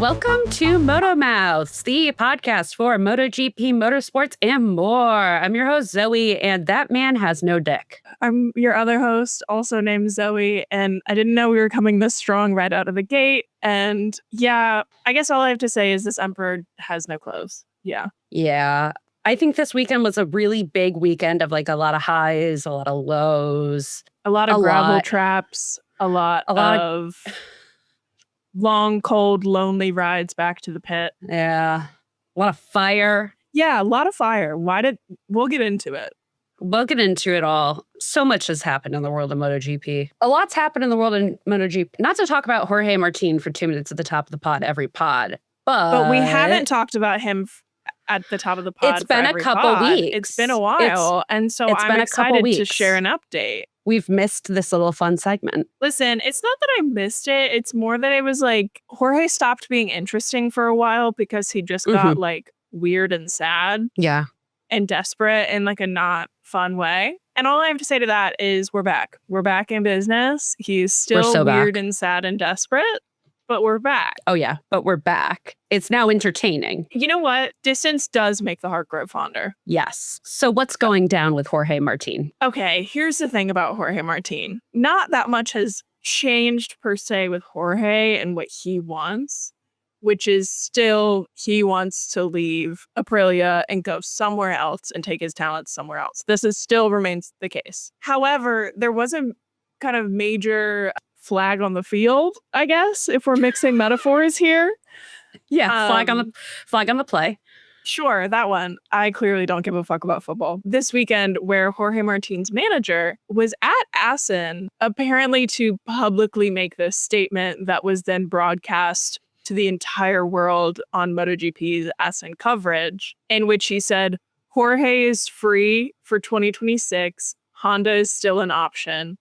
Welcome to MotoMouths, the podcast for MotoGP, motorsports, and more. I'm your host, Zoe, and that man has no dick. I'm your other host, also named Zoe, and I didn't know we were coming this strong right out of the gate. And yeah, I guess all I have to say is this emperor has no clothes. Yeah. Yeah. I think this weekend was a really big weekend of like a lot of highs, a lot of lows. A lot of gravel traps, a lot of long, cold, lonely rides back to the pit. Yeah. A lot of fire. Yeah, a lot of fire. We'll get into it. We'll get into it all. So much has happened in the world of MotoGP. A lot's happened in the world of MotoGP. Not to talk about Jorge Martin for 2 minutes at the top of the pod every pod, but we haven't talked about him at the top of the pod. It's been a couple weeks. It's been a while, and so I'm excited to share an update. We've missed this little fun segment. Listen, it's not that I missed it. It's more that it was like Jorge stopped being interesting for a while because he just got like weird and sad. Yeah. And desperate in like a not fun way. And all I have to say to that is we're back. We're back in business. He's still weird and sad and desperate, but we're back. Oh yeah, but we're back. It's now entertaining. You know what? Distance does make the heart grow fonder. Yes. So what's going down with Jorge Martin? Okay, here's the thing about Jorge Martin. Not that much has changed per se with Jorge and what he wants, which is still he wants to leave Aprilia and go somewhere else and take his talents somewhere else. This is still remains the case. However, there was a kind of major flag on the field, I guess, if we're mixing metaphors here. Yeah, flag on the play. Sure, that one. I clearly don't give a fuck about football. This weekend, where Jorge Martin's manager was at Assen, apparently to publicly make this statement that was then broadcast to the entire world on MotoGP's Assen coverage, in which he said, Jorge is free for 2026. Honda is still an option.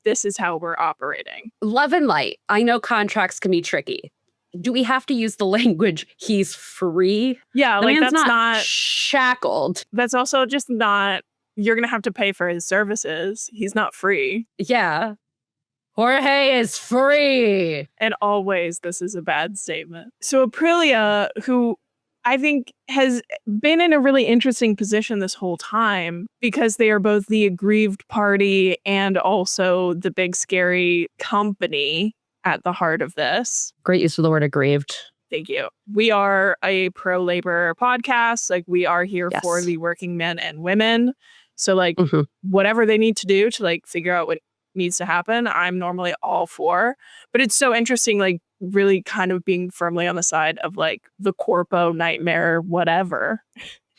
This is how we're operating. Love and light. I know contracts can be tricky. Do we have to use the language, he's free? Yeah, The like man's that's not shackled. That's also just not, you're going to have to pay for his services. He's not free. Yeah. Jorge is free. And always, this is a bad statement. So Aprilia, who I think has been in a really interesting position this whole time because they are both the aggrieved party and also the big scary company at the heart of this. Great use of the word aggrieved. Thank you. We are a pro-labor podcast. Like, we are here for the working men and women. So like whatever they need to do to like figure out what needs to happen, I'm normally all for. But it's so interesting, like really kind of being firmly on the side of like the corpo nightmare, whatever.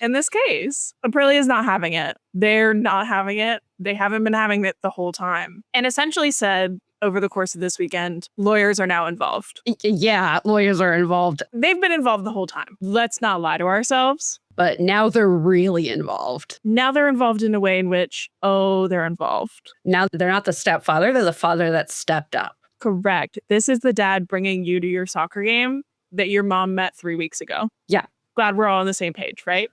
In this case, Aprilia is not having it. They're not having it. They haven't been having it the whole time. And essentially said over the course of this weekend, lawyers are now involved. Yeah, lawyers are involved. They've been involved the whole time. Let's not lie to ourselves. But now they're really involved. Now they're involved in a way in which, they're involved. Now they're not the stepfather, they're the father that stepped up. Correct. This is the dad bringing you to your soccer game that your mom met 3 weeks ago. Yeah. Glad we're all on the same page, right?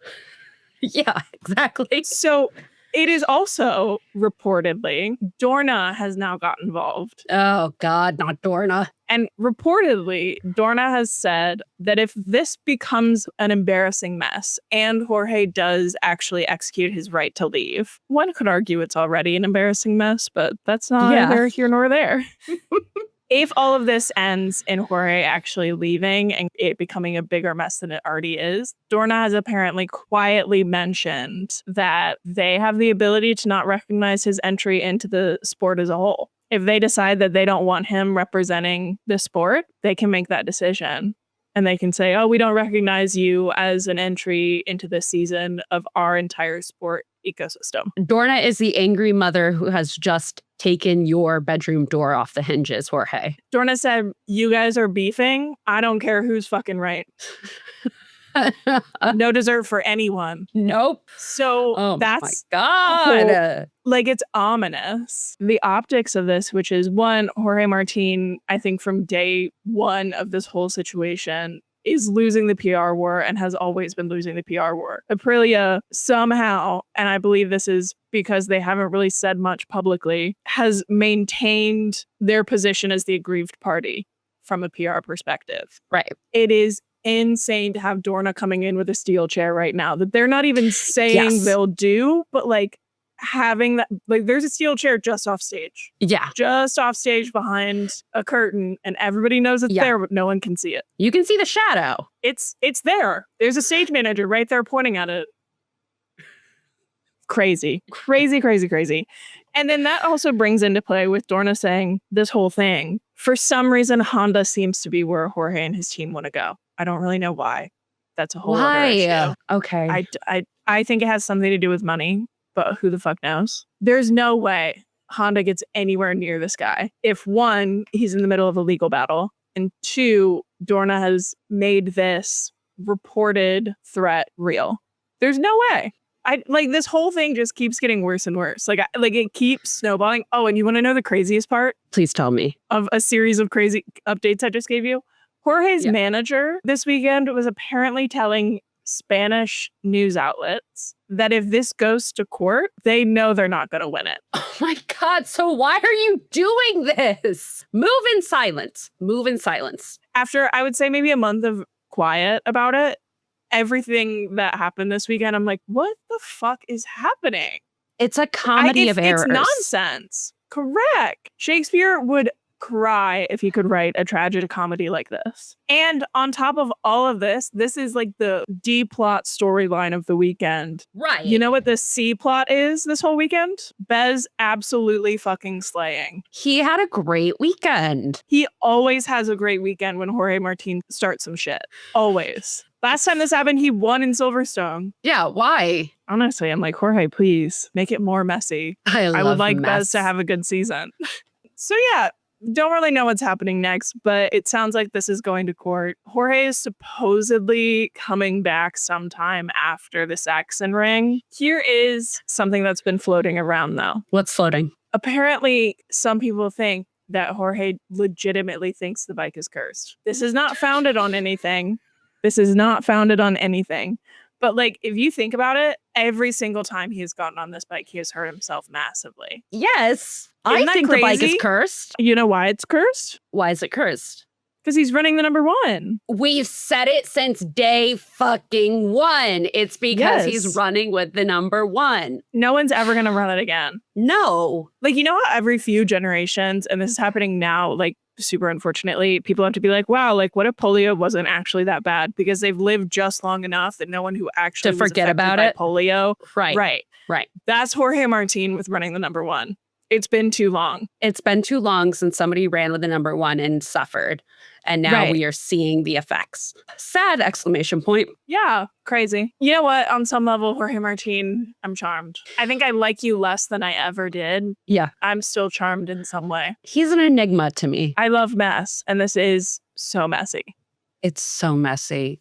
Yeah, exactly. So it is also reportedly, Dorna has now got involved. Oh, God, not Dorna. And reportedly, Dorna has said that if this becomes an embarrassing mess and Jorge does actually execute his right to leave, one could argue it's already an embarrassing mess, but that's not neither here nor there. If all of this ends in Jorge actually leaving and it becoming a bigger mess than it already is, Dorna has apparently quietly mentioned that they have the ability to not recognize his entry into the sport as a whole. If they decide that they don't want him representing the sport, they can make that decision. And they can say, we don't recognize you as an entry into the season of our entire sport ecosystem. Dorna is the angry mother who has just taken your bedroom door off the hinges, Jorge. Dorna said, you guys are beefing. I don't care who's fucking right. No dessert for anyone. Nope. So that's my God. Like, it's ominous. The optics of this, which is one, Jorge Martin, I think from day one of this whole situation, is losing the PR war and has always been losing the PR war. Aprilia somehow, and I believe this is because they haven't really said much publicly, has maintained their position as the aggrieved party. from a PR perspective. Right. It is insane to have Dorna coming in with a steel chair right now that they're not even saying they'll do, but like having that, like there's a steel chair just off stage. Yeah. Just off stage behind a curtain, and everybody knows it's there, but no one can see it. You can see the shadow. It's there. There's a stage manager right there pointing at it. Crazy. And then that also brings into play with Dorna saying this whole thing. For some reason, Honda seems to be where Jorge and his team want to go. I don't really know why. That's a whole other issue. Okay. I think it has something to do with money, but who the fuck knows? There's no way Honda gets anywhere near this guy. If one, he's in the middle of a legal battle, and two, Dorna has made this reported threat real. There's no way. This whole thing just keeps getting worse and worse. Like it keeps snowballing. Oh, and you want to know the craziest part? Please tell me. Of a series of crazy updates I just gave you? Jorge's manager this weekend was apparently telling Spanish news outlets that if this goes to court, they know they're not going to win it. Oh my God. So why are you doing this? Move in silence. After, I would say, maybe a month of quiet about it, everything that happened this weekend, I'm like, what the fuck is happening? It's a comedy of errors. It's nonsense. Correct. Shakespeare would cry if he could write a tragic comedy like this. And on top of all of this, this is like the D plot storyline of the weekend. Right. You know what the C plot is this whole weekend? Bez absolutely fucking slaying. He had a great weekend. He always has a great weekend when Jorge Martin starts some shit. Always. Last time this happened, he won in Silverstone. Yeah, why? Honestly, I'm like, Jorge, please make it more messy. I would like Bez to have a good season. So yeah, don't really know what's happening next, but it sounds like this is going to court. Jorge is supposedly coming back sometime after this Assen ring. Here is something that's been floating around, though. What's floating? Apparently, some people think that Jorge legitimately thinks the bike is cursed. This is not founded on anything. But like, if you think about it, every single time he has gotten on this bike, he has hurt himself massively. Yes. I think the bike is cursed. You know why it's cursed? Why is it cursed? Because he's running the number one. We've said it since day fucking one. It's because he's running with the number one. No one's ever going to run it again. No. Like, you know how every few generations, and this is happening now, like, super unfortunately, people have to be like, wow, like, what if polio wasn't actually that bad? Because they've lived just long enough that no one who actually to forget about it. Polio. Right. That's Jorge Martin with running the number one. It's been too long. It's been too long since somebody ran with the number one and suffered. And now we are seeing the effects. Sad exclamation point. Yeah, crazy. You know what? On some level, Jorge Martin, I'm charmed. I think I like you less than I ever did. Yeah. I'm still charmed in some way. He's an enigma to me. I love mess, and this is so messy. It's so messy.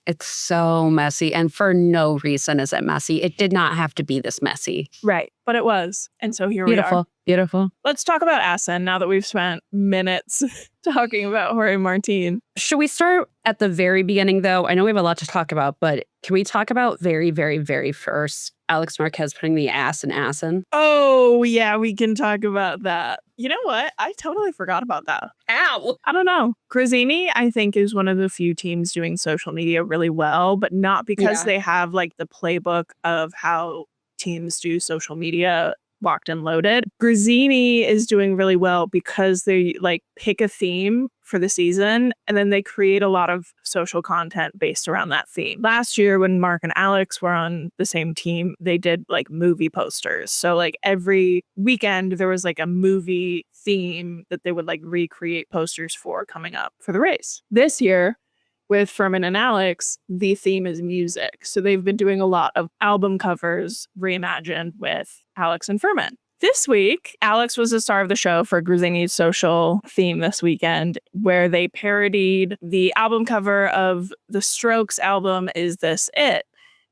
And for no reason is it messy. It did not have to be this messy. Right. But it was. And so here we are. Beautiful. Let's talk about Assen now that we've spent minutes talking about Jorge Martin. Should we start at the very beginning, though? I know we have a lot to talk about, but can we talk about very, very, very first Alex Marquez putting the ass in Assen? Oh, yeah, we can talk about that. You know what? I totally forgot about that. Ow! I don't know. Gresini, I think, is one of the few teams doing social media really well, but not because they have like the playbook of how teams do social media locked and loaded. Gresini is doing really well because they like pick a theme for the season and then they create a lot of social content based around that theme. Last year when Mark and Alex were on the same team, they did like movie posters. So like every weekend there was like a movie theme that they would like recreate posters for coming up for the race. This year with Furman and Alex, the theme is music. So they've been doing a lot of album covers reimagined with Alex and Furman. This week, Alex was the star of the show for Gresini's social theme this weekend, where they parodied the album cover of the Strokes album, Is This It?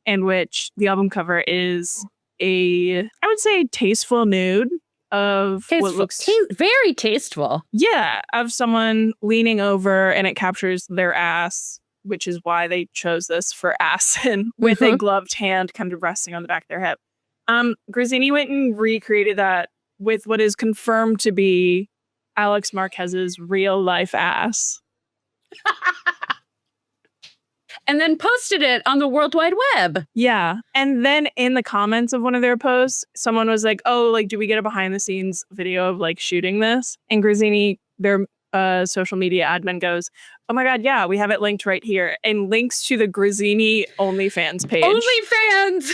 In which the album cover is I would say, tasteful nude of what looks very tasteful. Yeah, of someone leaning over and it captures their ass, which is why they chose this for Assen, with a gloved hand kind of resting on the back of their hip. Gresini went and recreated that with what is confirmed to be Alex Marquez's real life ass. And then posted it on the World Wide Web. Yeah. And then in the comments of one of their posts, someone was like, oh, like, do we get a behind the scenes video of like shooting this? And Grazzini, their social media admin, goes, oh my God, yeah, we have it linked right here. And links to the Grazzini OnlyFans page. OnlyFans!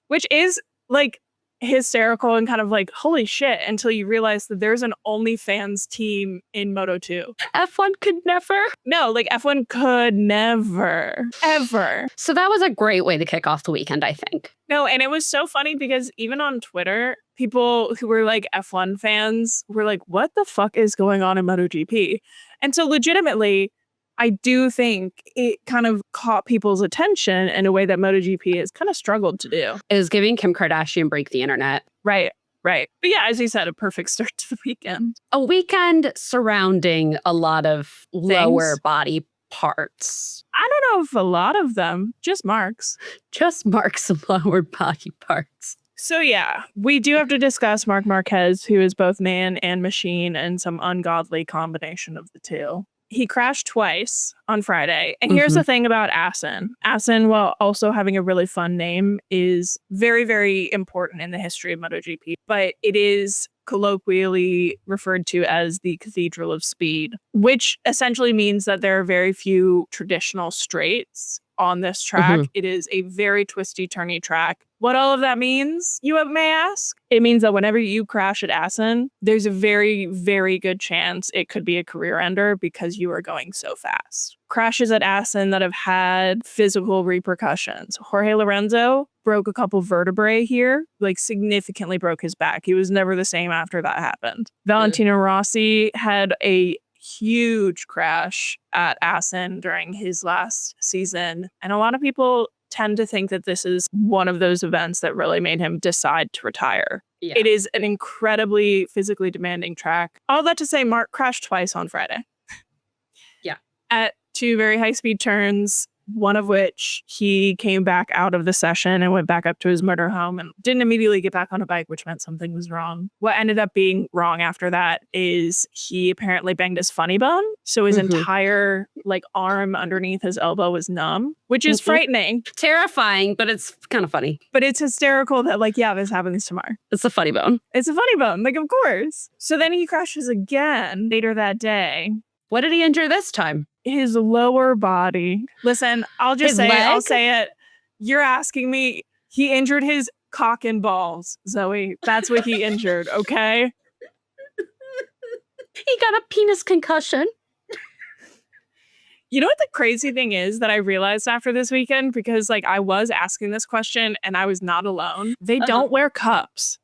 Which is like hysterical and kind of like, holy shit, until you realize that there's an OnlyFans team in Moto 2. F1 could never. No, like F1 could never, ever. So that was a great way to kick off the weekend, I think. No, and it was so funny because even on Twitter, people who were like F1 fans were like, what the fuck is going on in MotoGP? And so legitimately, I do think it kind of caught people's attention in a way that MotoGP has kind of struggled to do. It was giving Kim Kardashian break the internet. Right. But yeah, as you said, a perfect start to the weekend. A weekend surrounding a lot of lower body parts. I don't know if a lot of them, just Marc's. Just Marc's lower body parts. So yeah, we do have to discuss Marc Marquez, who is both man and machine and some ungodly combination of the two. He crashed twice on Friday. And here's the thing about Assen. Assen, while also having a really fun name, is very, very important in the history of MotoGP. But it is colloquially referred to as the Cathedral of Speed, which essentially means that there are very few traditional straights on this track. It is a very twisty, turny track. What all of that means, you may ask? It means that whenever you crash at Assen, there's a very, very good chance it could be a career ender because you are going so fast. Crashes at Assen that have had physical repercussions. Jorge Lorenzo broke a couple vertebrae here, like significantly broke his back. He was never the same after that happened. Valentino Rossi had a huge crash at Assen during his last season. And a lot of people tend to think that this is one of those events that really made him decide to retire. Yeah. It is an incredibly physically demanding track. All that to say, Marc crashed twice on Friday. Yeah. At two very high-speed turns, one of which he came back out of the session and went back up to his motorhome and didn't immediately get back on a bike, which meant something was wrong. What ended up being wrong after that is he apparently banged his funny bone. So his entire like arm underneath his elbow was numb, which is frightening. Terrifying, but it's kind of funny. But it's hysterical that like, yeah, this happens tomorrow. It's a funny bone. It's a funny bone. Like, of course. So then he crashes again later that day. What did he injure this time? His lower body. Listen, I'll just say it. I'll say it. You're asking me. He injured his cock and balls, Zoe. That's what he injured, okay? He got a penis concussion. You know what the crazy thing is that I realized after this weekend? Because like I was asking this question and I was not alone. They don't wear cups.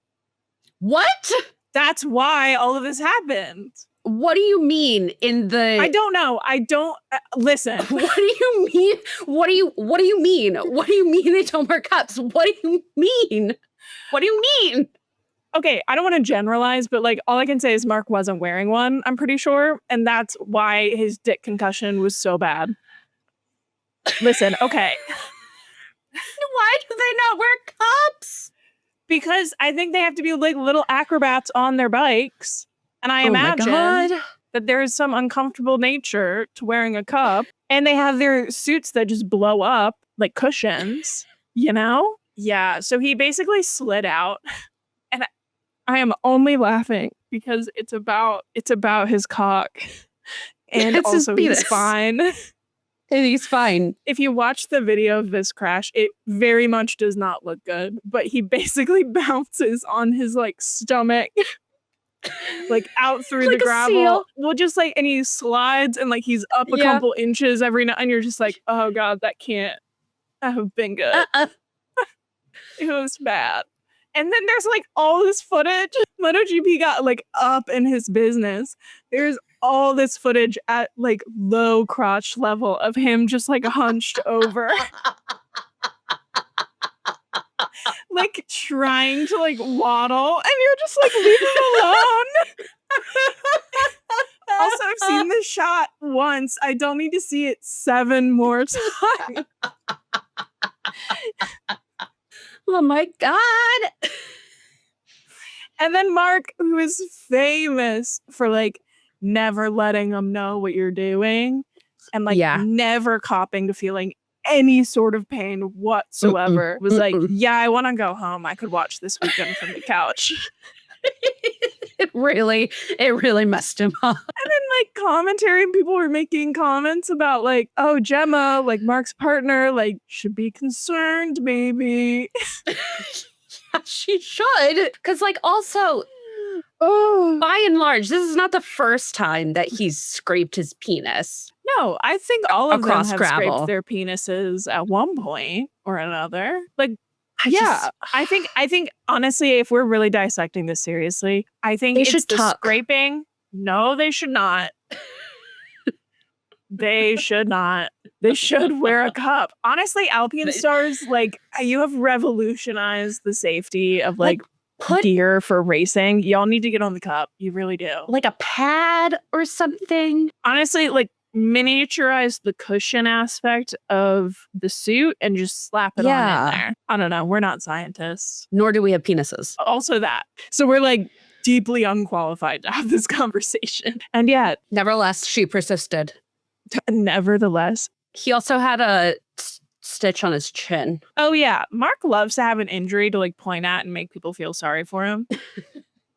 What? That's why all of this happened. What do you mean in the... I don't know. I don't... listen. What do you mean? What do you mean? What do you mean they don't wear cups? What do you mean? What do you mean? Okay, I don't want to generalize, but like all I can say is Marc wasn't wearing one, I'm pretty sure. And that's why his dick concussion was so bad. Listen, okay. Why do they not wear cups? Because I think they have to be like little acrobats on their bikes. And I imagine that there is some uncomfortable nature to wearing a cup. And they have their suits that just blow up like cushions, you know? Yeah, so he basically slid out. And I am only laughing because it's about his cock. And it's also his spine. And he's fine. If you watch the video of this crash, it very much does not look good. But he basically bounces on his like stomach. Like out through like the gravel. Seal. Well, just like, and he slides and like he's up a couple inches every night. And you're just like, oh God, that can't have been good. It was bad. And then there's like all this footage. MotoGP got like up in his business. There's all this footage at like low crotch level of him just like hunched over. Like trying to like waddle and you're just like, leave him alone. Also, I've seen this shot once. I don't need to see it 7 more times. Oh my God. And then Marc, who is famous for like never letting them know what you're doing and like Yeah. never copping to feeling any sort of pain whatsoever. Was like, yeah, I want to go home. I could watch this weekend from the couch. It really messed him up. And then like commentary, and people were making comments about like, oh, Gemma, like Mark's partner, like should be concerned maybe. Yeah, she should. Because like also, by and large, this is not the first time that he's scraped his penis. No, I think all of them Across have gravel. scraped their penises at one point or another. Like, I think honestly, if we're really dissecting this seriously, I think They it's should the tuck. scraping. No, they should not. They should not. They should wear a cup. Honestly, Alpine stars, like, you have revolutionized the safety of like put gear for racing. Y'all need to get on the cup. You really do. like a pad or something. Honestly, like miniaturize the cushion aspect of the suit and just slap it on in there. I don't know. We're not scientists. Nor do we have penises. Also that. So we're like deeply unqualified to have this conversation. And yet, Nevertheless, she persisted. nevertheless. He also had a stitch on his chin. Oh yeah. Mark loves to have an injury to like point at and make people feel sorry for him.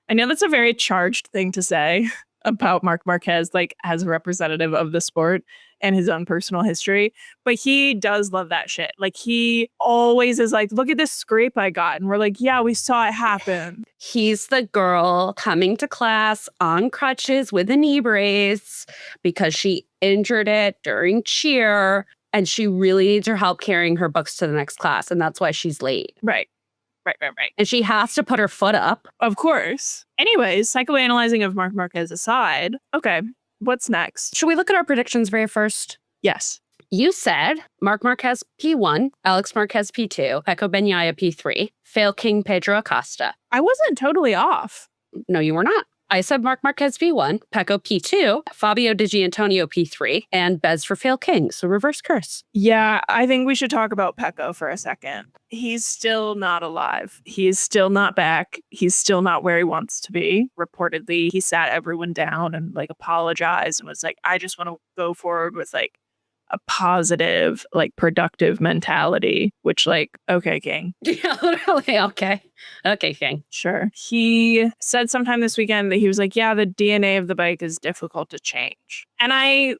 I know that's a very charged thing to say about Marc Marquez, like as a representative of the sport and his own personal history. But he does love that shit. Like he always is like, look at this scrape I got. And we're like, yeah, we saw it happen. He's the girl coming to class on crutches with a knee brace because she injured it during cheer and she really needs her help carrying her books to the next class. And that's why she's late. Right. And she has to put her foot up. Of course. Anyways, psychoanalyzing of Marc Marquez aside. Okay, what's next? Should we look at our predictions very first? Yes. You said Marc Marquez P1, Alex Marquez P2, Pecco Bagnaia P3, Fail King Pedro Acosta. I wasn't totally off. No, you were not. I said Marc Marquez P1, Pecco P2, Fabio Di Gianantonio P3, and Bez for Fail King, so reverse curse. Yeah, I think we should talk about Pecco for a second. He's still not alive. He's still not back. He's still not where he wants to be. Reportedly, he sat everyone down and like apologized and was like, I just want to go forward with like a positive, like productive mentality, which like, okay, King. Yeah, literally, okay. Okay, King. Sure. He said sometime this weekend that he was like, yeah, the DNA of the bike is difficult to change. And I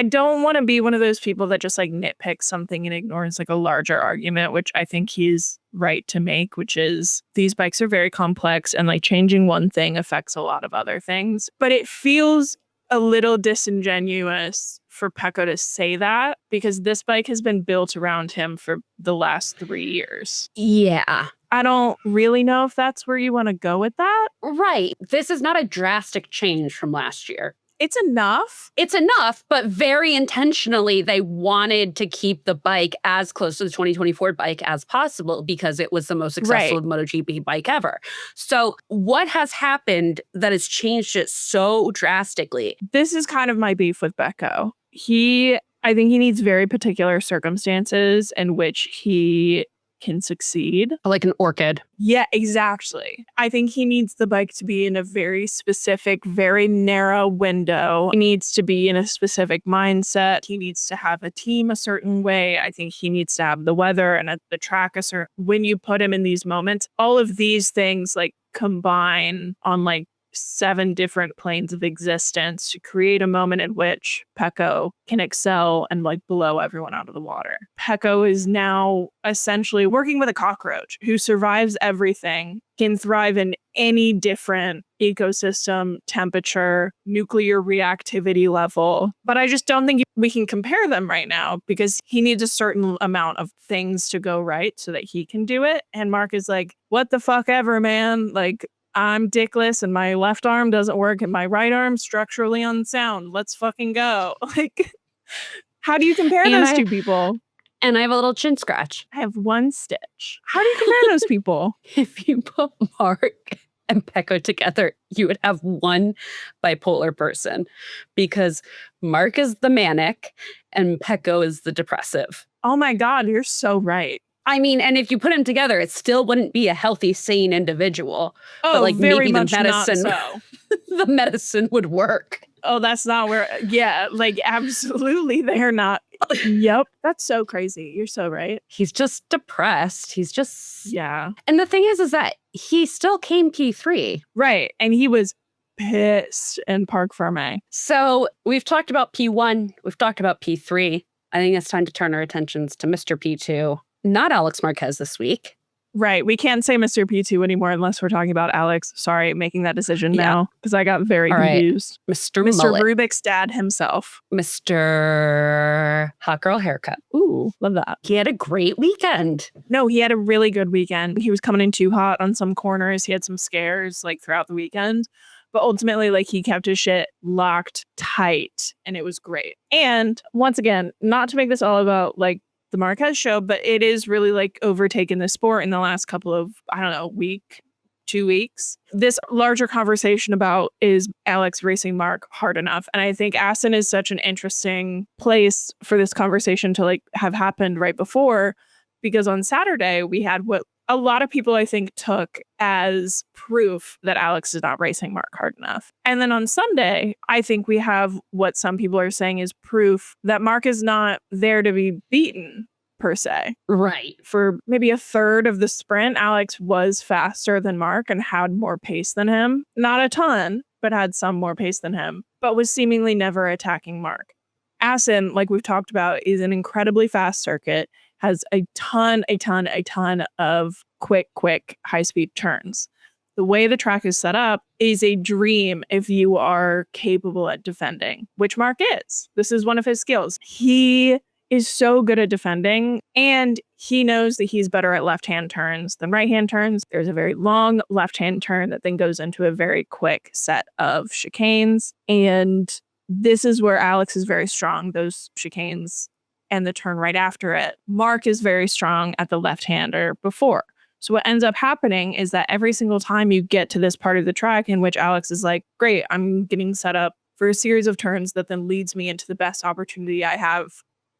don't want to be one of those people that just like nitpicks something and ignores like a larger argument, which I think he's right to make, which is these bikes are very complex and like changing one thing affects a lot of other things. But it feels a little disingenuous for Pecco to say that because this bike has been built around him for the last 3 years. Yeah. I don't really know if that's where you want to go with that. Right. This is not a drastic change from last year. It's enough. It's enough, but very intentionally, they wanted to keep the bike as close to the 2024 bike as possible because it was the most successful MotoGP bike ever. So what has happened that has changed it so drastically? This is kind of my beef with Pecco. I think he needs very particular circumstances in which he can succeed. Like an orchid. Yeah, exactly. I think he needs the bike to be in a very specific, very narrow window. He needs to be in a specific mindset. He needs to have a team a certain way. I think he needs to have the weather and the track a certain. When you put him in these moments, all of these things like combine on like 7 different planes of existence to create a moment in which Pecco can excel and like blow everyone out of the water. Pecco is now essentially working with a cockroach who survives everything, can thrive in any different ecosystem, temperature, nuclear reactivity level. But I just don't think we can compare them right now because he needs a certain amount of things to go right so that he can do it. And Mark is like, what the fuck ever, man? Like, I'm dickless and my left arm doesn't work and my right arm structurally unsound. Let's fucking go. Like, how do you compare those two people? And I have a little chin scratch. I have 1 stitch. How do you compare those people? If you put Mark and Pecco together, you would have one bipolar person because Mark is the manic and Pecco is the depressive. Oh my God, you're so right. I mean, and if you put them together, it still wouldn't be a healthy, sane individual. Oh, but like very maybe much the medicine, not so. the medicine would work. oh, that's not where, yeah, like absolutely they're not. Yep. That's so crazy. You're so right. He's just depressed. He's just. Yeah. And the thing is that he still came P3. Right. And he was pissed in Parc Ferme. So we've talked about P1. We've talked about P3. I think it's time to turn our attentions to Mr. P2. Not Alex Marquez this week. Right. We can't say Mr. P2 anymore unless we're talking about Alex. Sorry, making that decision now because I got very confused. Mr. Rubik's dad himself. Mr. Hot Girl Haircut. Ooh, love that. He had a great weekend. No, he had a really good weekend. He was coming in too hot on some corners. He had some scares like throughout the weekend. But ultimately, like, he kept his shit locked tight and it was great. And once again, not to make this all about like the Marquez show, but it is really like overtaken the sport in the last couple of, I don't know, week, 2 weeks. This larger conversation about is Alex racing Marc hard enough? And I think Assen is such an interesting place for this conversation to like have happened right before, because on Saturday we had what a lot of people I think took as proof that Alex is not racing Marc hard enough. And then on Sunday, I think we have what some people are saying is proof that Marc is not there to be beaten per se. Right. For maybe a third of the sprint, Alex was faster than Marc and had more pace than him. Not a ton, but had some more pace than him, but was seemingly never attacking Marc. Assen, like we've talked about, is an incredibly fast circuit, has a ton of quick, high-speed turns. The way the track is set up is a dream if you are capable at defending, which Marc is. This is one of his skills. He is so good at defending, and he knows that he's better at left-hand turns than right-hand turns. There's a very long left-hand turn that then goes into a very quick set of chicanes, and this is where Alex is very strong, those chicanes and the turn right after it. Marc is very strong at the left-hander before. So what ends up happening is that every single time you get to this part of the track in which Alex is like, great, I'm getting set up for a series of turns that then leads me into the best opportunity I have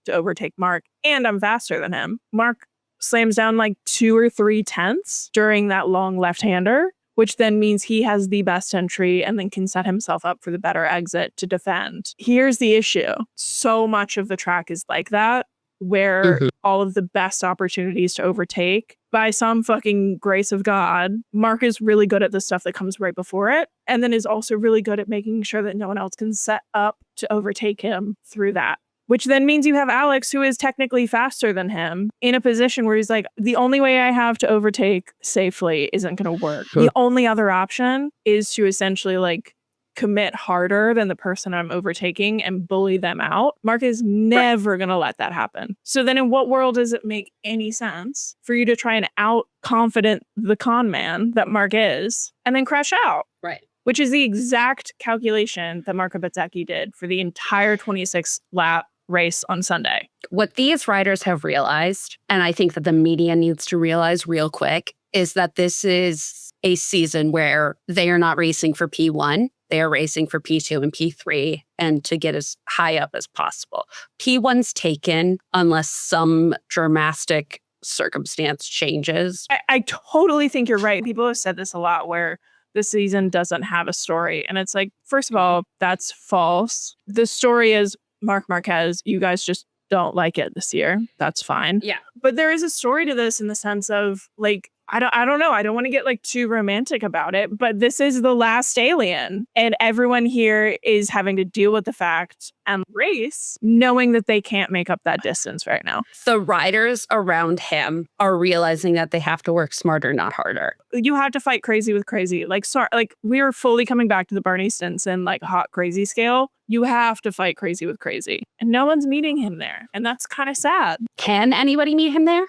to overtake Marc, and I'm faster than him. Marc slams down like 2 or 3 tenths during that long left-hander, which then means he has the best entry and then can set himself up for the better exit to defend. Here's the issue. So much of the track is like that, where all of the best opportunities to overtake, by some fucking grace of God, Marc is really good at the stuff that comes right before it, and then is also really good at making sure that no one else can set up to overtake him through that. Which then means you have Alex, who is technically faster than him, in a position where he's like, the only way I have to overtake safely isn't going to work. The only other option is to essentially like commit harder than the person I'm overtaking and bully them out. Marc is never going to let that happen. So then in what world does it make any sense for you to try and out-confident the con man that Marc is and then crash out? Right. Which is the exact calculation that Marco Bezzecchi did for the entire 26-lap race on Sunday. What these riders have realized, and I think that the media needs to realize real quick, is that this is a season where they are not racing for P1. They are racing for P2 and P3 and to get as high up as possible. P1's taken unless some dramatic circumstance changes. I totally think you're right. People have said this a lot where the season doesn't have a story. And it's like, first of all, that's false. The story is Marc Marquez. You guys just don't like it this year. That's fine. Yeah. But there is a story to this in the sense of like, I don't know. I don't want to get like too romantic about it, but this is the last alien and everyone here is having to deal with the fact and race knowing that they can't make up that distance right now. The riders around him are realizing that they have to work smarter, not harder. You have to fight crazy with crazy. Like, sorry, like we are fully coming back to the Barney Stinson like hot crazy scale. You have to fight crazy with crazy. And no one's meeting him there. And that's kind of sad. Can anybody meet him there?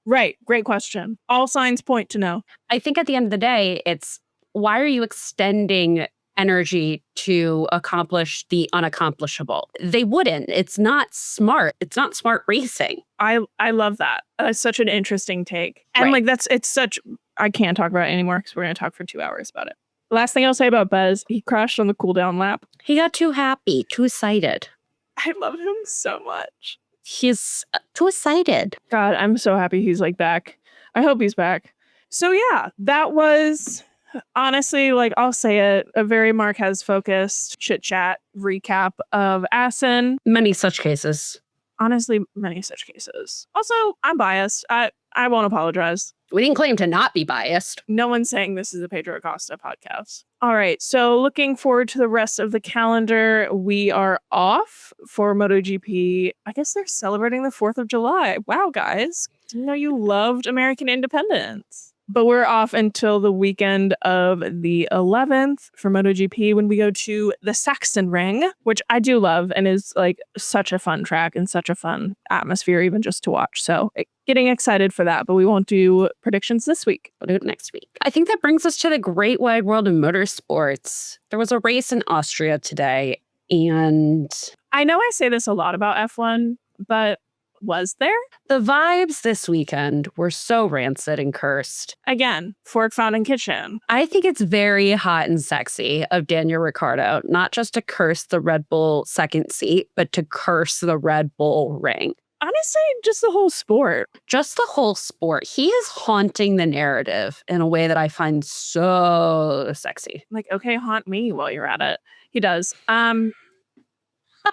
Right. Great question. All signs point to no. I think at the end of the day, it's why are you extending energy to accomplish the unaccomplishable? They wouldn't. It's not smart. It's not smart racing. I love that. That's such an interesting take. And like I can't talk about it anymore because we're going to talk for 2 hours about it. Last thing I'll say about Bez, he crashed on the cool down lap. He got too happy, too excited. I love him so much. He's too excited. God, I'm so happy he's like back. I hope he's back. So yeah, that was Honestly, like, I'll say it, a very Marquez focused chit chat recap of Assen. Many such cases. Honestly, many such cases. Also, I'm biased. I won't apologize. We didn't claim to not be biased. No one's saying this is a Pedro Acosta podcast. All right, so looking forward to the rest of the calendar. We are off for MotoGP. I guess they're celebrating the 4th of July. Wow, guys. Didn't know you loved American independence. But we're off until the weekend of the 11th for MotoGP when we go to the Sachsenring, which I do love and is like such a fun track and such a fun atmosphere even just to watch. So getting excited for that, but we won't do predictions this week. We'll do it next week. I think that brings us to the great wide world of motorsports. There was a race in Austria today, and I know I say this a lot about F1, but was there? The vibes this weekend were so rancid and cursed. Again, Fork Fountain Kitchen. I think it's very hot and sexy of Daniel Ricciardo, not just to curse the Red Bull second seat, but to curse the Red Bull ring. Honestly, just the whole sport. Just the whole sport. He is haunting the narrative in a way that I find so sexy. Like, okay, haunt me while you're at it. He does.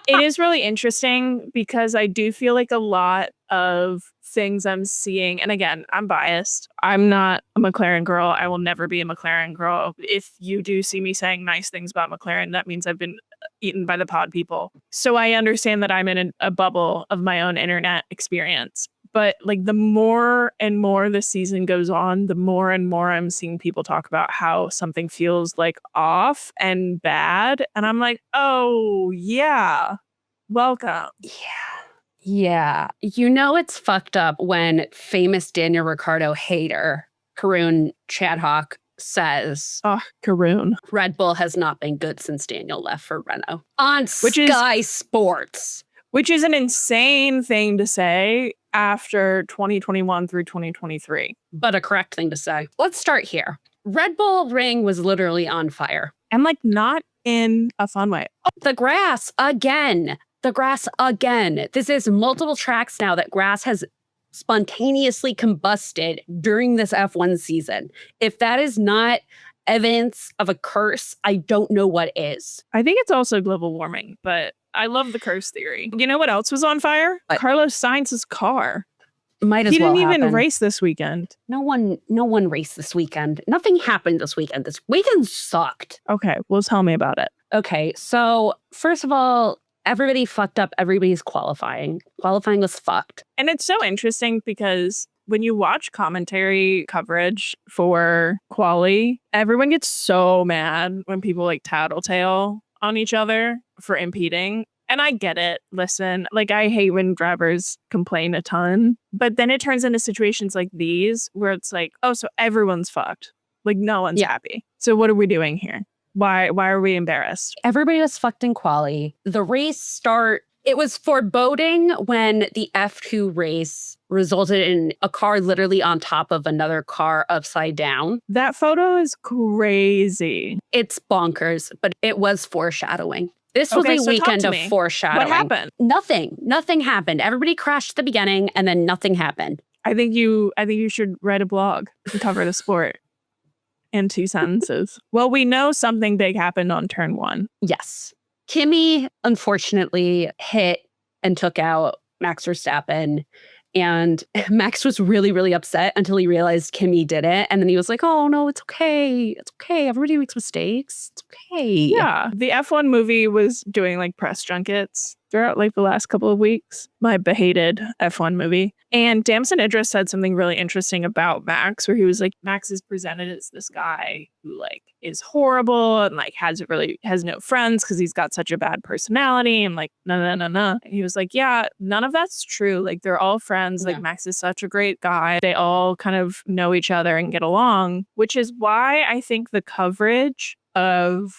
It is really interesting because I do feel like a lot of things I'm seeing, and again, I'm biased. I'm not a McLaren girl. I will never be a McLaren girl. If you do see me saying nice things about McLaren, that means I've been eaten by the pod people. So I understand that I'm in a bubble of my own internet experience. But like the more and more the season goes on, the more and more I'm seeing people talk about how something feels like off and bad. And I'm like, oh, yeah, welcome. Yeah. You know it's fucked up when famous Daniel Ricciardo hater, Karun Chadhawk, says, oh, Karun, Red Bull has not been good since Daniel left for Renault on Sky Sports. Which is an insane thing to say after 2021 through 2023. But a correct thing to say. Let's start here. Red Bull ring was literally on fire. And like not in a fun way. Oh, the grass again. This is multiple tracks now that grass has spontaneously combusted during this F1 season. If that is not evidence of a curse, I don't know what is. I think it's also global warming, but I love the curse theory. You know what else was on fire? What? Carlos Sainz's car. Might as well happen. He didn't even race this weekend. No one raced this weekend. Nothing happened this weekend. This weekend sucked. Okay, well, tell me about it. Okay, so first of all, everybody fucked up everybody's qualifying. Qualifying was fucked. And it's so interesting because when you watch commentary coverage for quali, everyone gets so mad when people like tattletale on each other for impeding. And I get it. Listen, like I hate when drivers complain a ton, but then it turns into situations like these where it's like, oh, so everyone's fucked. Like no one's happy. So what are we doing here? Why are we embarrassed? Everybody was fucked in quali. The race start, it was foreboding when the F2 race resulted in a car literally on top of another car upside down. That photo is crazy. It's bonkers, but it was foreshadowing. This was a weekend of foreshadowing. What happened? Nothing happened. Everybody crashed at the beginning and then nothing happened. I think you should write a blog and cover the sport in 2 sentences. Well, we know something big happened on turn 1. Yes. Kimi, unfortunately, hit and took out Max Verstappen. And Max was really, really upset until he realized Kimi did it. And then he was like, oh, no, it's okay. It's okay. Everybody makes mistakes. It's okay. Yeah. The F1 movie was doing like press junkets throughout like the last couple of weeks. My behated F1 movie. And Damson Idris said something really interesting about Max, where he was like, Max is presented as this guy who like is horrible and like has no friends because he's got such a bad personality and like no. And he was like, yeah, none of that's true. Like they're all friends. Like Max is such a great guy. They all kind of know each other and get along, which is why I think the coverage of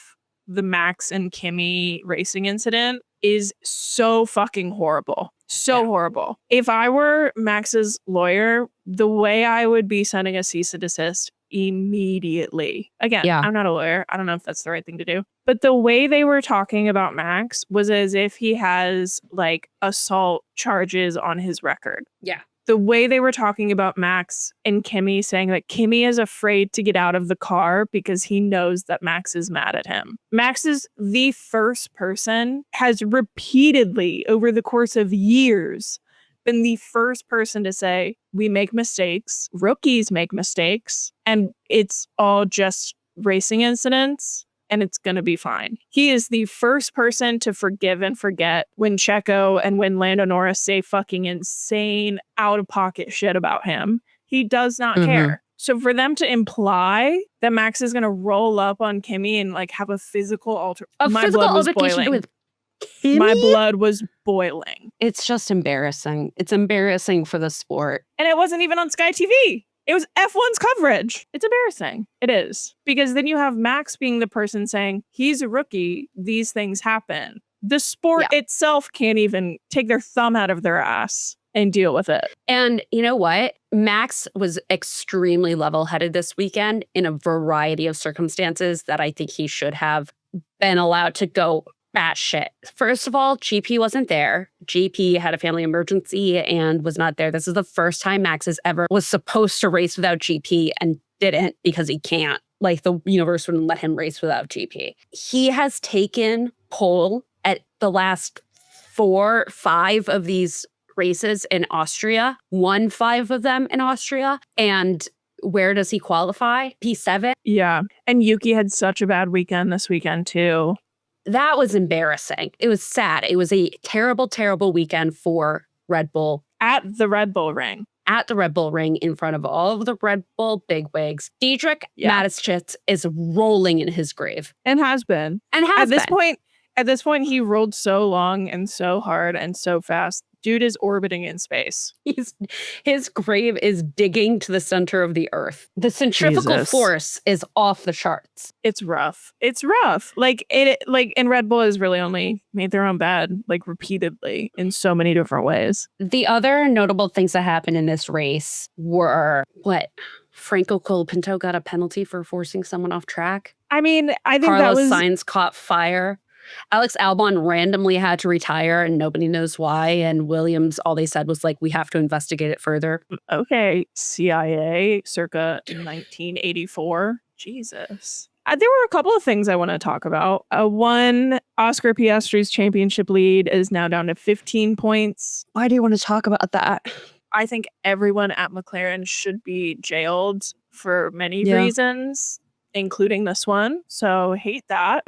the Max and Kimi racing incident is so fucking horrible. So horrible. If I were Max's lawyer, the way I would be sending a cease and desist immediately. Again, I'm not a lawyer. I don't know if that's the right thing to do. But the way they were talking about Max was as if he has like assault charges on his record. Yeah. the way they were talking about Max and Kimi, saying that Kimi is afraid to get out of the car because he knows that Max is mad at him. Max is the first person, has repeatedly over the course of years been the first person to say, we make mistakes, rookies make mistakes, and it's all just racing incidents. And it's going to be fine. He is the first person to forgive and forget when Checo and when Lando Norris say fucking insane out-of-pocket shit about him. He does not care. So for them to imply that Max is going to roll up on Kimi and like have a physical my blood was boiling. With Kimi? My blood was boiling. It's just embarrassing. It's embarrassing for the sport. And it wasn't even on Sky TV. It was F1's coverage. It's embarrassing. It is. Because then you have Max being the person saying, he's a rookie. These things happen. The sport itself can't even take their thumb out of their ass and deal with it. And you know what? Max was extremely level-headed this weekend in a variety of circumstances that I think he should have been allowed to go batshit. First of all, GP wasn't there. GP had a family emergency and was not there. This is the first time Max has ever was supposed to race without GP and didn't because he can't. Like the universe wouldn't let him race without GP. He has taken pole at the last 4-5 of these races in Austria, won 5 of them in Austria. And where does he qualify? P7? Yeah. And Yuki had such a bad weekend this weekend too. That was embarrassing. It was sad. It was a terrible, terrible weekend for Red Bull. At the Red Bull ring. At the Red Bull ring in front of all of the Red Bull bigwigs. Diedrich Mateschitz is rolling in his grave. And has been. And has been. At this point, he rolled so long and so hard and so fast. Dude is orbiting in space. His grave is digging to the center of the earth. The centrifugal force is off the charts. It's rough. It's rough. And Red Bull has really only made their own bed, like repeatedly in so many different ways. The other notable things that happened in this race were Franco Colapinto got a penalty for forcing someone off track. I mean, I think Carlos Sainz caught fire. Alex Albon randomly had to retire and nobody knows why. And Williams, all they said was like, we have to investigate it further. Okay. CIA circa 1984. Jesus. There were a couple of things I want to talk about. One, Oscar Piastri's championship lead is now down to 15 points. Why do you want to talk about that? I think everyone at McLaren should be jailed for many reasons, including this one. So hate that.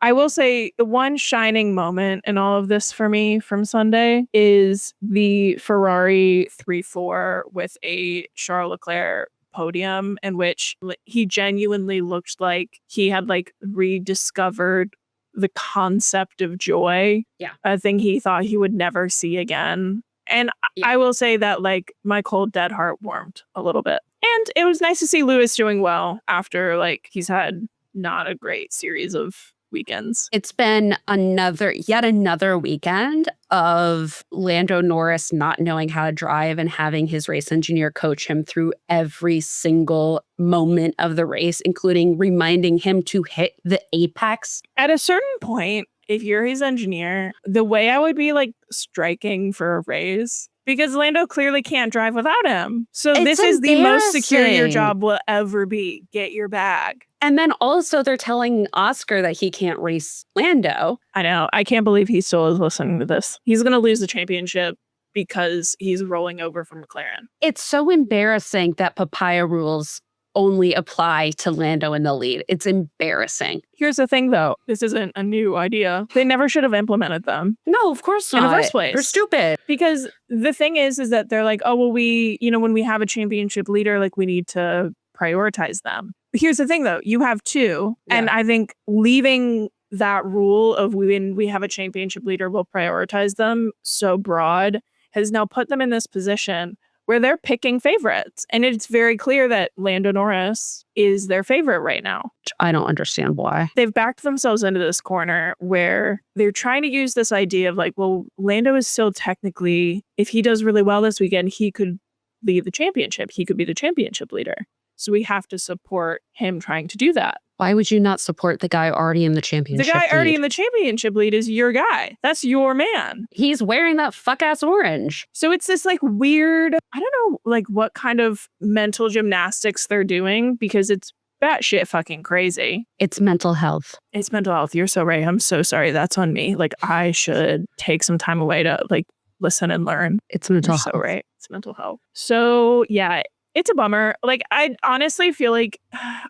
I will say the one shining moment in all of this for me from Sunday is the Ferrari 3-4 with a Charles Leclerc podium in which he genuinely looked like he had like rediscovered the concept of joy. Yeah. A thing he thought he would never see again. And I will say that like my cold dead heart warmed a little bit. And it was nice to see Lewis doing well after like he's had not a great series of weekends. It's been yet another weekend of Lando Norris not knowing how to drive and having his race engineer coach him through every single moment of the race, including reminding him to hit the apex. At a certain point, if you're his engineer, the way I would be like striking for a raise, because Lando clearly can't drive without him. So this is the most secure your job will ever be. Get your bag. And then also they're telling Oscar that he can't race Lando. I know. I can't believe he still is listening to this. He's going to lose the championship because he's rolling over from McLaren. It's so embarrassing that papaya rules only apply to Lando in the lead. It's embarrassing. Here's the thing, though. This isn't a new idea. They never should have implemented them. No, of course not. In the first place. They're stupid. Because the thing is that they're like, oh, well, when we have a championship leader, like we need to prioritize them. Here's the thing, though. You have two. Yeah. And I think leaving that rule of when we have a championship leader, we'll prioritize them so broad has now put them in this position where they're picking favorites. And it's very clear that Lando Norris is their favorite right now. I don't understand why. They've backed themselves into this corner where they're trying to use this idea of like, well, Lando is still technically, if he does really well this weekend, he could lead the championship. He could be the championship leader. So we have to support him trying to do that. Why would you not support the guy already in the championship The guy lead? already in the championship lead is your guy. That's your man. He's wearing that fuck-ass orange. So it's this like weird, I don't know like what kind of mental gymnastics they're doing because it's batshit fucking crazy. It's mental health. It's mental health. You're so right. I'm so sorry. That's on me. Like I should take some time away to like listen and learn. It's mental You're health. so right. It's mental health. So yeah, it's a bummer. Like I honestly feel like,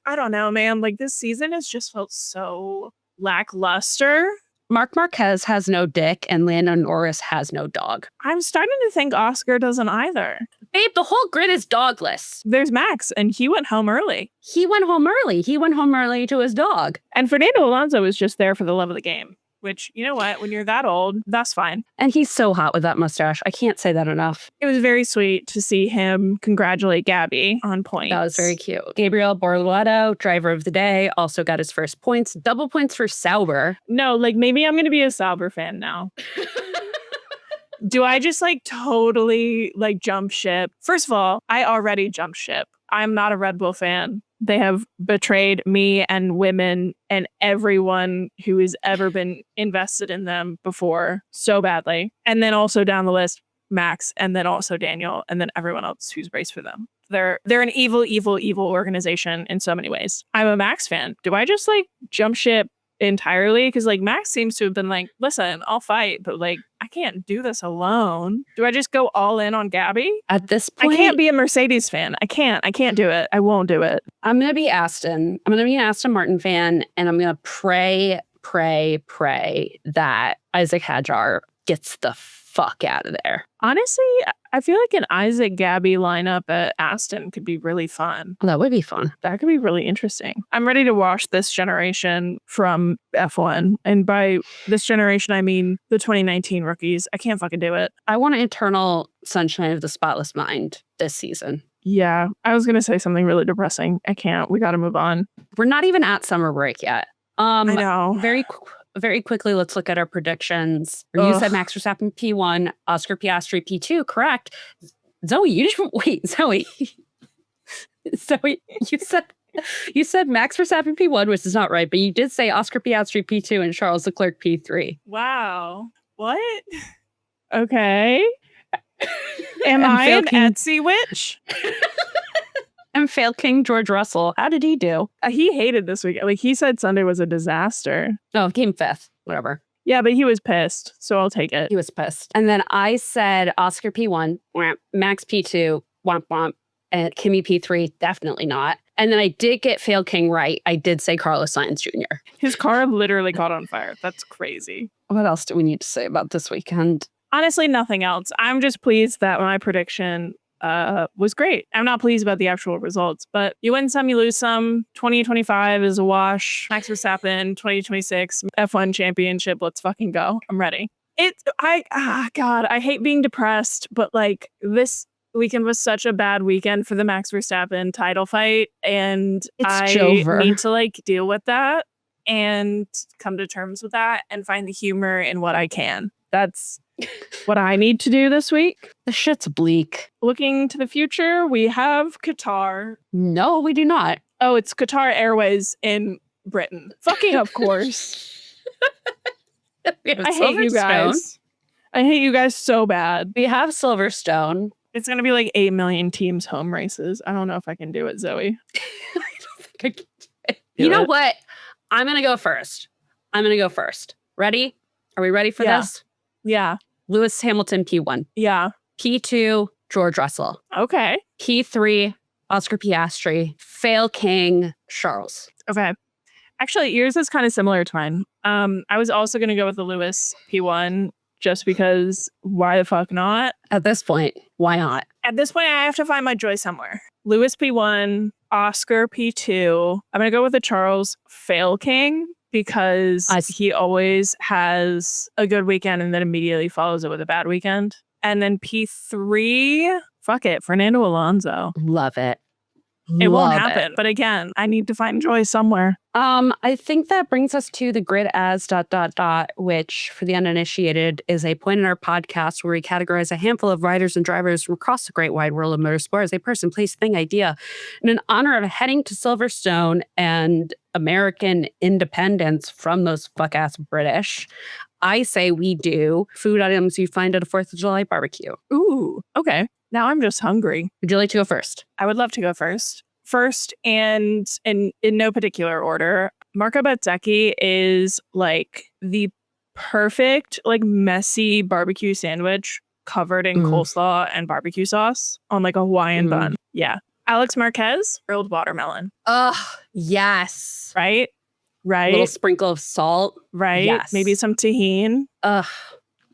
I don't know, man. Like this season has just felt so lackluster. Marc Marquez has no dick and Lando Norris has no dog. I'm starting to think Oscar doesn't either. Babe, the whole grid is dogless. There's Max, and he went home early. He went home early. He went home early to his dog. And Fernando Alonso was just there for the love of the game, which, you know what? When you're that old, that's fine. And he's so hot with that mustache. I can't say that enough. It was very sweet to see him congratulate Gabby on points. That was very cute. Gabriel Borletto, driver of the day, also got his first points. Double points for Sauber. No, like maybe I'm going to be a Sauber fan now. Do I just like totally like jump ship? First of all, I already jumped ship. I'm not a Red Bull fan. They have betrayed me and women and everyone who has ever been invested in them before so badly. And then also down the list, Max, and then also Daniel, and then everyone else who's raced for them. They're an evil, evil, evil organization in so many ways. I'm a Max fan. Do I just like jump ship entirely? Because like Max seems to have been like, listen, I'll fight, but like I can't do this alone. Do I just go all in on Gabby? At this point, I can't be a Mercedes fan. I can't do it. I won't do it. I'm going to be Aston. I'm going to be an Aston Martin fan, and I'm going to pray that Isaac Hadjar gets the fuck out of there. Honestly, I feel like an Isaac Gabby lineup at Aston could be really fun. Well, that would be fun. That could be really interesting. I'm ready to watch this generation from F1. And by this generation, I mean the 2019 rookies. I can't fucking do it. I want Eternal Sunshine of the Spotless Mind this season. Yeah, I was going to say something really depressing. I can't. We got to move on. We're not even at summer break yet. I know. Very quickly, let's look at our predictions. You said Max Verstappen P1, Oscar Piastri P2, correct? Zoe, you didn't wait. Zoe, you said Max Verstappen P1, which is not right, but you did say Oscar Piastri P2 and Charles Leclerc P3. Wow. What? Okay. Am I an Etsy witch? And failed King George Russell. How did he do? He hated this week. Like he said Sunday was a disaster. Oh, he came fifth. Whatever. Yeah, but he was pissed, so I'll take it. He was pissed. And then I said Oscar P1, Max P2, womp womp, and Kimi P3, definitely not. And then I did get failed King right. I did say Carlos Sainz Jr. His car literally caught on fire. That's crazy. What else do we need to say about this weekend? Honestly, nothing else. I'm just pleased that my prediction was great. I'm not pleased about the actual results, but you win some, you lose some. 2025 is a wash. Max Verstappen, 2026 F1 championship. Let's fucking go. I'm ready. God, I hate being depressed, but like this weekend was such a bad weekend for the Max Verstappen title fight, and I need to like deal with that and come to terms with that and find the humor in what I can. That's what I need to do this week. The shit's bleak. Looking to the future, we have Qatar. No, we do not. Oh, it's Qatar Airways in Britain. Fucking of course. I hate you guys. I hate you guys so bad. We have Silverstone. It's going to be like 8 million teams home races. I don't know if I can do it, Zoe. I don't think I can do it. You know what? I'm going to go first. Ready? Are we ready for this? Yeah. Lewis Hamilton, P1. Yeah. P2, George Russell. Okay. P3, Oscar Piastri. Fail King, Charles. Okay. Actually, yours is kind of similar to mine. I was also going to go with the Lewis P1 just because why the fuck not? At this point, why not? At this point, I have to find my joy somewhere. Lewis P1, Oscar P2. I'm going to go with the Charles Fail King, because he always has a good weekend and then immediately follows it with a bad weekend. And then P3, fuck it, Fernando Alonso. Love it. It won't happen. But again, I need to find joy somewhere. I think that brings us to the grid as ... which for the uninitiated is a point in our podcast where we categorize a handful of riders and drivers from across the great wide world of motorsport as a person, place, thing, idea, in honor of heading to Silverstone and American independence from those fuck-ass British. I say we do food items you find at a 4th of July barbecue. Ooh, okay. Now I'm just hungry. Would you like to go first? I would love to go first. First, and in no particular order, Marco Bezzecchi is like the perfect, like messy barbecue sandwich covered in coleslaw and barbecue sauce on like a Hawaiian bun. Yeah. Alex Marquez, grilled watermelon. Ugh, yes. Right? Right. A little sprinkle of salt. Right. Yes. Maybe some tahini. Ugh,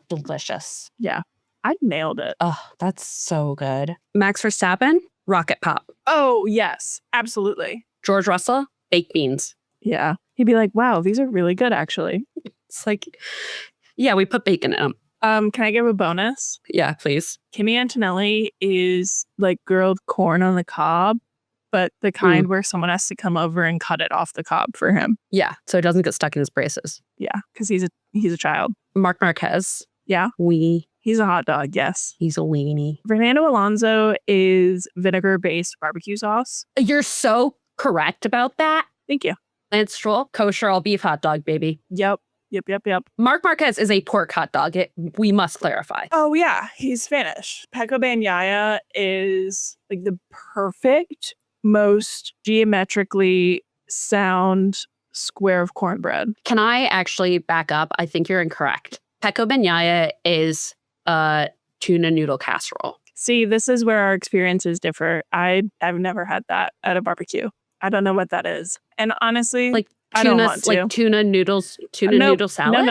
delicious. Yeah. I nailed it. Oh, that's so good. Max Verstappen, rocket pop. Oh, yes. Absolutely. George Russell, baked beans. Yeah. He'd be like, wow, these are really good, actually. It's like, yeah, we put bacon in them. Can I give a bonus? Yeah, please. Kimi Antonelli is like grilled corn on the cob, but the kind where someone has to come over and cut it off the cob for him. Yeah, so it doesn't get stuck in his braces. Yeah, because he's a child. Marc Marquez. Yeah. Weenie. He's a hot dog, yes. He's a weenie. Fernando Alonso is vinegar-based barbecue sauce. You're so correct about that. Thank you. Lance Stroll, kosher all beef hot dog, baby. Yep. Marc Marquez is a pork hot dog. We must clarify. Oh, yeah. He's Spanish. Paco Bagnaia is like the perfect, most geometrically sound square of cornbread. Can I actually back up? I think you're incorrect. Paco Bagnaia is a tuna noodle casserole. See, this is where our experiences differ. I've never had that at a barbecue. I don't know what that is. And honestly, like I don't want to. Like tuna noodles, noodle salad?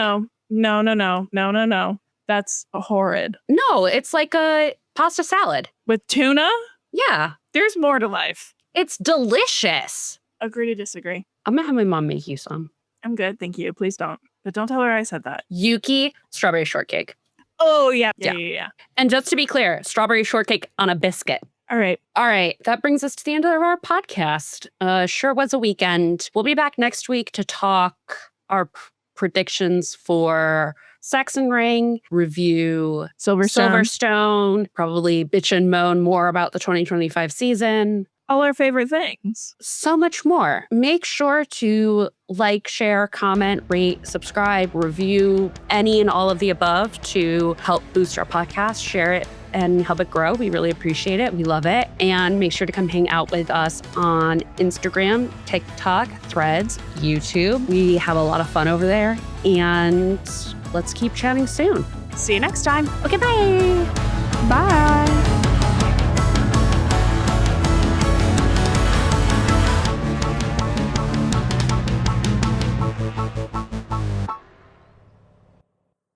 No. That's horrid. No, it's like a pasta salad. With tuna? Yeah. There's more to life. It's delicious. Agree to disagree. I'm going to have my mom make you some. I'm good, thank you. Please don't. But don't tell her I said that. Yuki, strawberry shortcake. Oh, yeah. And just to be clear, strawberry shortcake on a biscuit. All right. That brings us to the end of our podcast. Sure was a weekend. We'll be back next week to talk our predictions for Sachsenring, review Silverstone, probably bitch and moan more about the 2025 season. All our favorite things. So much more. Make sure to like, share, comment, rate, subscribe, review, any and all of the above to help boost our podcast. Share it and help it grow. We really appreciate it. We love it. And make sure to come hang out with us on Instagram, TikTok, Threads, YouTube. We have a lot of fun over there. And let's keep chatting soon. See you next time. Okay, bye. Bye.